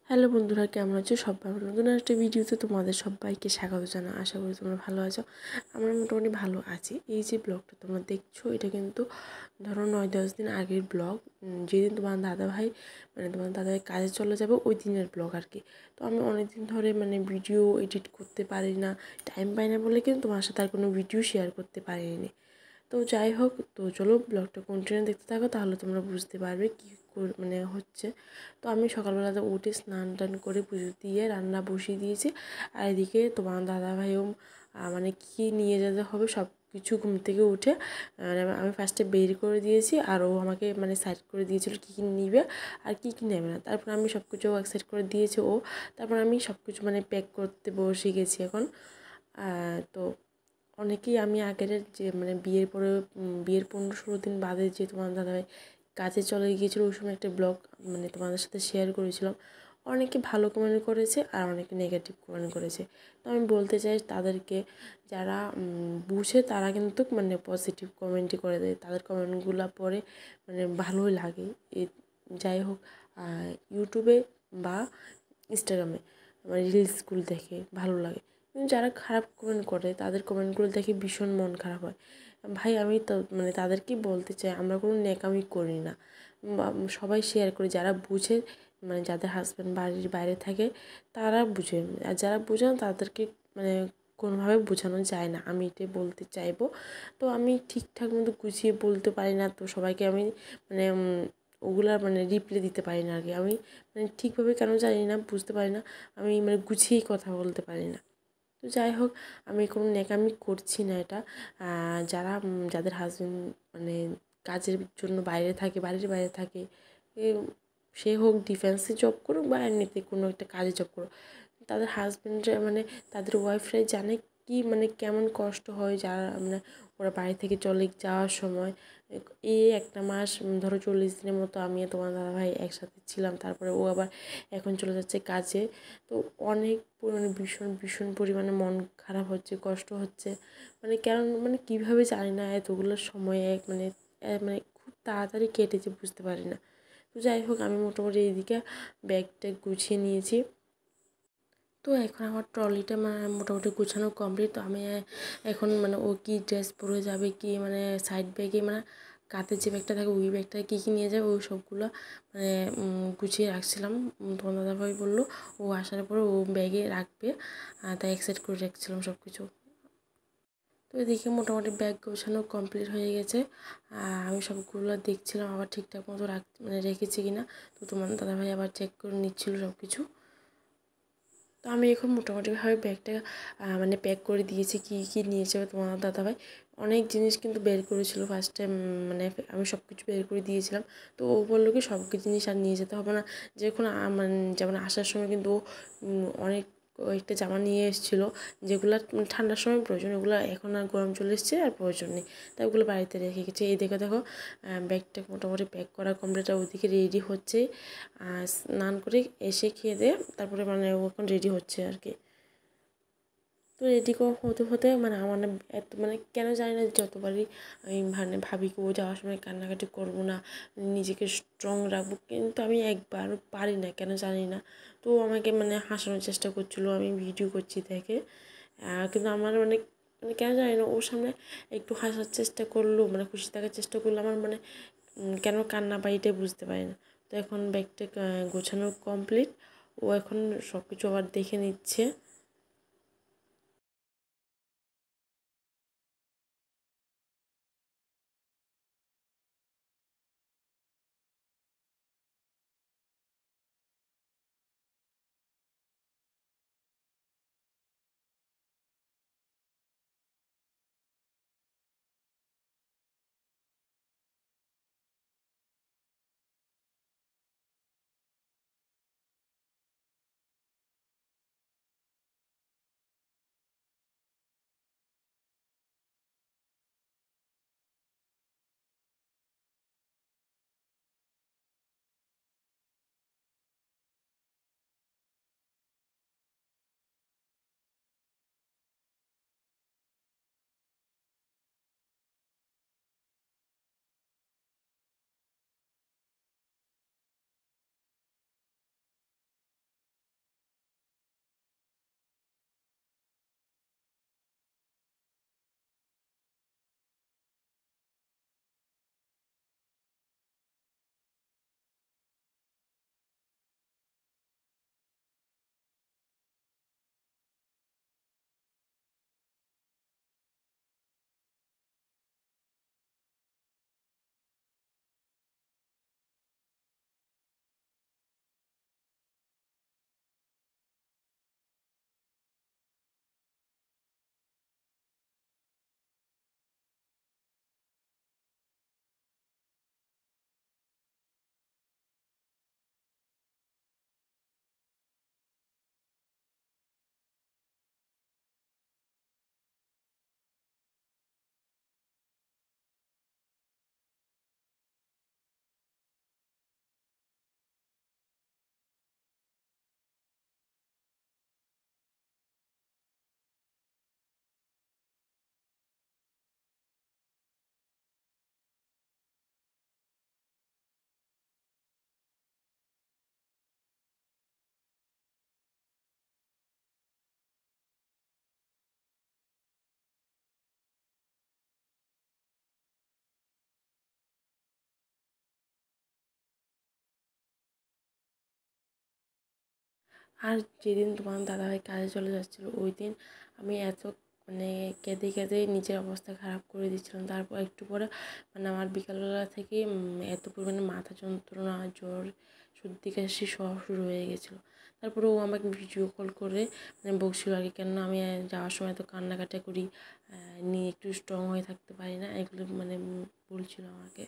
Hello বন্ধুরা, কেমন আছো সবাই? নতুন একটা ভিডিওতে তোমাদের সবাইকে স্বাগত জানাই। আশা করি তোমরা ভালো আছো। আমরা মোটামুটি ভালো আছি। এই যে ব্লগটা তোমরা দেখছো, এটা কিন্তু ধরো 9-10 দিন আগের ব্লগ। যেদিন তোমার দাদাভাই তোমার দাদাভাই কাজে চলে যাবে ওই দিনের ব্লগ আর কি। তো আমি অনেক দিন ধরে ভিডিও এডিট করতে পারি না, টাইম পাই না বলে কিন্তু তোমার সাথে আর কোনো ভিডিও শেয়ার করতে পারিনি। তো যাই হোক, তো চলো ব্লগটা কন্টিনিউ দেখতে থাকো, তাহলে তোমরা বুঝতে পারবে কী হচ্ছে। তো আমি সকালবেলাতে উঠে স্নান টান করে পুজো দিয়ে রান্না বসিয়ে দিয়েছি। আর এদিকে তোমার দাদাভাইও কী নিয়ে যেতে হবে সব কিছু ঘুম থেকে উঠে আমি ফার্স্টে বের করে দিয়েছি। আর ও আমাকে সাইড করে দিয়েছিল কী কী নিবে আর কী কী নেবে না। তারপর আমি সব কিছু এক সাইড করে দিয়েছি ও। তারপর আমি সব কিছু প্যাক করতে বসে গেছি এখন। তো অনেকেই আমি আগের যে বিয়ের 15-16 দিন বাদে যে তোমার দাদাভাই কাজে চলে গিয়েছিলো, ওই সময় একটা ব্লগ তোমাদের সাথে শেয়ার করেছিলাম। অনেকে ভালো কমেন্ট করেছে আর অনেকে নেগেটিভ কমেন্ট করেছে। তো আমি বলতে চাই তাদেরকে, যারা বুঝে তারা কিন্তু পজিটিভ কমেন্টই করে দেয়। তাদের কমেন্টগুলো পড়ে ভালোই লাগে। যাই হোক, ইউটিউবে বা ইনস্টাগ্রামে রিলসগুলো দেখে ভালো লাগে। কিন্তু যারা খারাপ কমেন্ট করে তাদের কমেন্টগুলো দেখে ভীষণ মন খারাপ হয়। ভাই আমি তো তাদেরকেই বলতে চাই, আমরা কোনো ন্যাকামি করি না, সবাই শেয়ার করি। যারা বুঝে যাদের হাজব্যান্ড বাড়ির বাইরে থাকে তারা বুঝে, আর যারা বুঝে না তাদেরকে কোনোভাবে বোঝানো যায় না, আমি এটাই বলতে চাইবো। তো আমি ঠিকঠাক মতো গুছিয়ে বলতে পারি না, তো সবাইকে আমি ওগুলার রিপ্লাই দিতে পারি না আর কি। আমি ঠিকভাবে কেন জানি না, বুঝতে পারি না, আমি গুছিয়েই কথা বলতে পারি না। তো যাই হোক, আমি কোনো ন্যাকামি করছি না এটা। যাদের হাজবেন্ড কাজের জন্য বাইরে থাকে, বাড়ির বাইরে থাকে, সে হোক ডিফেন্সে জব করুক বা এমনিতে কোনো একটা কাজে জব করুক, তাদের হাজবেন্ডরা তাদের ওয়াইফরাই জানে কি কেমন কষ্ট হয়। যারা ওরা বাড়ি থেকে চলে যাওয়ার সময় এই একটা মাস ধরো 40 দিনের মতো আমি তোমার দাদাভাই একসাথে ছিলাম। তারপরে ও আবার এখন চলে যাচ্ছে কাজে। তো অনেক ভীষণ ভীষণ পরিমাণে মন খারাপ হচ্ছে, কষ্ট হচ্ছে। কেন কীভাবে জানি না, এতগুলো সময় খুব তাড়াতাড়ি কেটেছে, বুঝতে পারি না। তো যাই হোক, আমি মোটামুটি এইদিকে ব্যাগটা গুছিয়ে নিয়েছি। তো এখন আমার ট্রলিটা মোটামুটি গুছানো কমপ্লিট। তো আমি এখন ও কী ড্রেস পরে যাবে, কি সাইড ব্যাগে কাঁধের যে ব্যাগটা থাকে ওই ব্যাগটা কী কী নিয়ে যাবে ওই সবগুলো গুছিয়ে রাখছিলাম। তোমার দাদাভাই বললো ও আসার পরে ও ব্যাগে রাখবে, তাই এক সাইড করে রাখছিলাম সব কিছু। তো এদিকে মোটামুটি ব্যাগ গোছানো কমপ্লিট হয়ে গেছে। আমি সবগুলো দেখছিলাম আবার ঠিকঠাক মতো রেখেছি কিনা। তো তোমার দাদাভাই আবার চেক করে নিচ্ছিল সব কিছু। তো আমি এখন মোটামুটিভাবে ব্যাগটা প্যাক করে দিয়েছি। কী কী নিয়ে যাবে তোমার দাদাভাই, অনেক জিনিস কিন্তু বের করেছিল ফার্স্টে, আমি সব কিছু বের করে দিয়েছিলাম। তো ও বললো কি সব জিনিস আর নিয়ে যেতে হবে না, যেমন আসার সময় কিন্তু ও অনেক কয়েকটা জামা নিয়ে এসেছিলো, যেগুলো ঠান্ডার সময় প্রয়োজন, ওগুলো এখন আর গরম চলে এসছে আর প্রয়োজন নেই, তাই ওগুলো বাড়িতে রেখে গেছে। এই দেখো ব্যাগটা মোটামুটি প্যাক করা কমপ্লিট। ওইদিকে রেডি হচ্ছে, স্নান করে এসে খেয়ে দিয়ে তারপরে ও এখন রেডি হচ্ছে আর কি। তো রেডি হতে হতে আমার এত কেন জানি না, যতবারই আমি ভাবি ও যাওয়ার সময় কান্নাকাটি করবো না, নিজেকে স্ট্রং রাখবো, কিন্তু আমি একবারও পারি না, কেন জানি না। তো আমাকে হাসানোর চেষ্টা করছিলো, আমি ভিডিও করছি দেখে। কিন্তু আমার কেন জানি না, ওর সামনে একটু হাসার চেষ্টা করলো, খুশি থাকার চেষ্টা করলো, আমার কেন কান্না পাই এটাই বুঝতে পারি না। তো এখন ব্যাগটা গোছানো কমপ্লিট, ও এখন সব কিছু আবার দেখে নিচ্ছে। আর যেদিন তোমার দাদাভাই কাজে চলে যাচ্ছিলো ওই দিন আমি এত মানে কেঁদে কেঁদে নিজের অবস্থা খারাপ করে দিচ্ছিলাম। তারপর একটু পরে মানে আমার বিকালবেলা থেকেই এত পরিমাণে মাথা যন্ত্রণা, জ্বর, সর্দি কাশি সব শুরু হয়ে গেছিলো। তারপরে ও আমাকে ভিডিও কল করে মানে বলছিল আর কি, কেন আমি যাওয়ার সময় তো কান্নাকাটা করি, নিয়ে একটু স্ট্রং হয়ে থাকতে পারি না, এগুলো মানে বলছিল আমাকে।